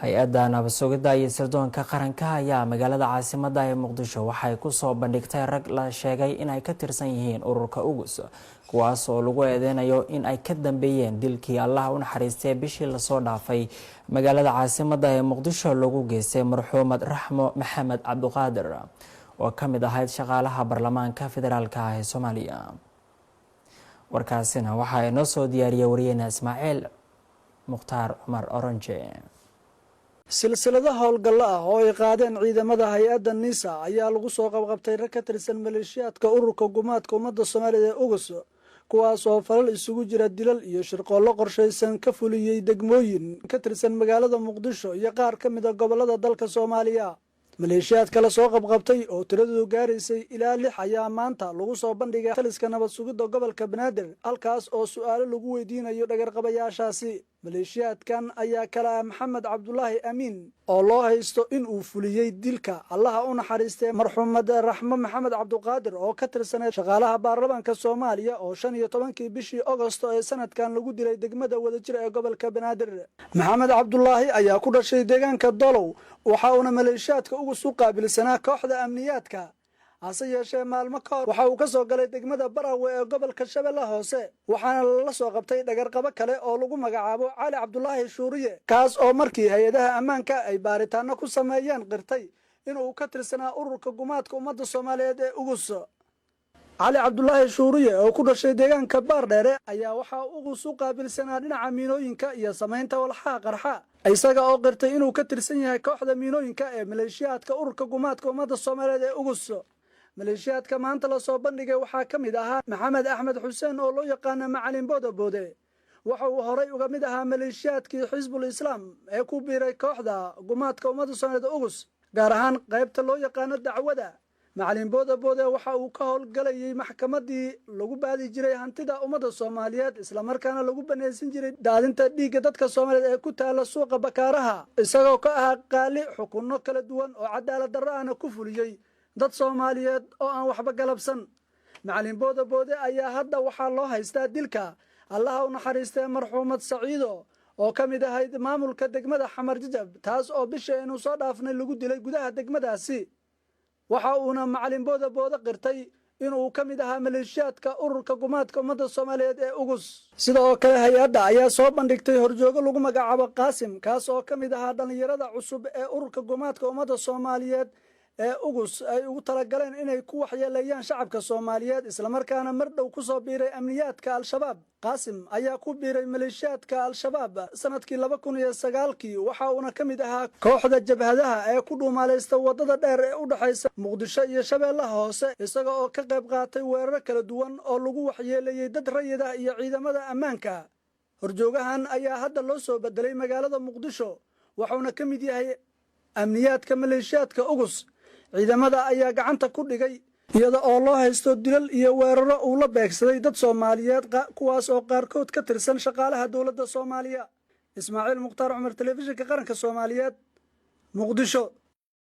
hay-adda nabad-sugidda iyo sirdoonka qaranka ayaa magaalada caasimadda ee muqdisho waxay ku soo bandhigtay rag la sheegay in ay ka tirsan yihiin ururka ugus kuwaas oo lagu eedeynayo in ay ka dambeeyeen dilkii Allah u naxariistay bishii la soo dhaafay magaalada caasimadda ee muqdisho lagu geystay marxuumad Raxmo Maxamed Cabduqaadir oo ka mid ahayd shaqaalaha baarlamaanka federaalka ah ee Soomaaliya. warkaasina waxa ay noo soo diyaariyay wariyayna Ismaaciil Mukhtaar Umar Orange. silsilada howlgalla ah oo ay qaadeen ciidamada hay-adda NISA ayaa lagu soo qabqabtay rag ka tirsan maleeshiyaadka ururka gumaadka ummadda Soomaaliyeed ee ugus kuwaas oo falal isugu jira dilal iyo shirqoollo qorshaysan ka fuliyay degmooyin ka tirsan magaalada Muqdisho iyo qaar ka mid ah gobollada dalka Soomaaliya. maleeshiyaadka la soo qabqabtay oo tiradoodu gaaraysay ilaa 6 ayaa maanta lagu soo bandhigay taliska nabad sugidda gobolka Banaadir halkaas oo su'aalo lagu weydiinayo dhagarqabayaashaasi. maleeshiyaadkan ayaa kala Maxamed Cabdullaahi Amiin oo loo haysto in uu fuliyay dilka Allah u naxariistay marxuumad Raxmo Maxamed Cabduqaadir oo ka tirsaneyd shaqaalaha baarlamaanka Soomaaliya oo 15 bishii Agoosto ee sanadkan lagu dilay degmada Wadajir ee gobolka Banaadir. Maxamed Cabdullaahi ayaa ku dhashay deegaanka Dolow waxa uu maleeshiyaadka ugu soo qaabilsanaa kooxda amniyaadka hase yeeshee maalmo ka hor waxa uu ka soo galay degmada Barawe ee gobolka Shabeellaha Hoose waxaana la soo qabtay dhagarqabo kale oo lagu magacaabo Cali Cabdullaahi Shuuriye kaas oo markii hay'adaha ammaanka ay baaritaano ku sameeyeen qirtay inuu ka tirsanaa ururka gumaadka ummadda Soomaaliyeed ee ugus. Cali Cabdullaahi Shuuriye oo ku dhashay deegaanka Baardheere ayaa waxa uu ugu soo qaabilsanaa dhinaca miinooyinka iyo sameynta walxaha qarxa isaga oo qirtay inuu ka tirsan yahay kooxda miinooyinka ee maleeshiyaadka ururka gumaadka ummadda Soomaaliyeed ee ugus. maleeshiyaadka maanta la soo bandhigay waxaa ka mid ahaa Maxamed Axmed Xuseen oo loo yaqaan Macalin Boode waxa uu horay uga mid ahaa maleeshiyaadkii Xisbul Islaam ee ku biiray kooxda gumaadka ummadda Soomaaliyeed ee ugus gaar ahaan qaybta loo yaqaan dacwada. Macalin Boode waxa uu ka howlgalayay maxkamadii lagu baadi jiray hantida ummadda Soomaaliyeed isla markaana lagu banaysan jiray daadinta dhiigga dadka Soomaaliyeed ee ku taala suuqa Bakaaraha isagoo ka ahaa qaali xukunno kala duwan oo cadaalad darro ah ku fuliyay dad Soomaaliyeed oo aan waxba galabsan. Macalin Boode ayaa hadda waxaa loo haystaa dilka Allah u naxariistay marxuumad Saciido oo ka mid ahayd maamulka degmada Xamar Jajab taas oo bishii inuu soo dhaafnay lagu dilay gudaha degmadaasi. waxa uuna Macalin Boode qirtay inuu ka mid ahaa maleeshiyaadka ururka gumaadka ummadda Soomaaliyeed ee ugus. sidoo kale hay-adda ayaa soo bandhigtay horjoogo lagu magacaabo Qaasim kaas oo ka mid ahaa dhalinyarada cusub ee ururka gumaadka ummadda Soomaaliyeed ee ugus ay ugu talagaleen inay ku waxyeeleeyaan shacabka Soomaaliyeed isla markaana mar dhow ku soo biiray amniyaadka Al-Shabaab. Qaasim ayaa ku biiray maleeshiyaadka Al-Shabaab sanadkii 2009 waxa uuna ka mid ahaa kooxda jabhadaha ee ku dhuumaaleysta wadada dheer ee u dhaxaysa Muqdisho iyo Shabeellaha Hoose isaga oo ka qayb qaatay weerar kala duwan oo lagu waxyeeleeyay dad rayid ah iyo ciidamada ammaanka. horjoogahan ayaa hadda loo soo bedelay magaalada Muqdisho wuxuuna ka mid yahay amniyaadka maleeshiyaadka ugus. ciidamada ayaa gacanta ku dhigay iyada oo loo haysto dilal iyo weeraro uu la beegsaday dad Soomaaliyeed kuwaas oo qaarkood ka tirsan shaqaalaha dawladda Soomaaliya. Ismaaciil Mukhtaar Umar, telefishinka qaranka Soomaaliyeed, Muqdisho.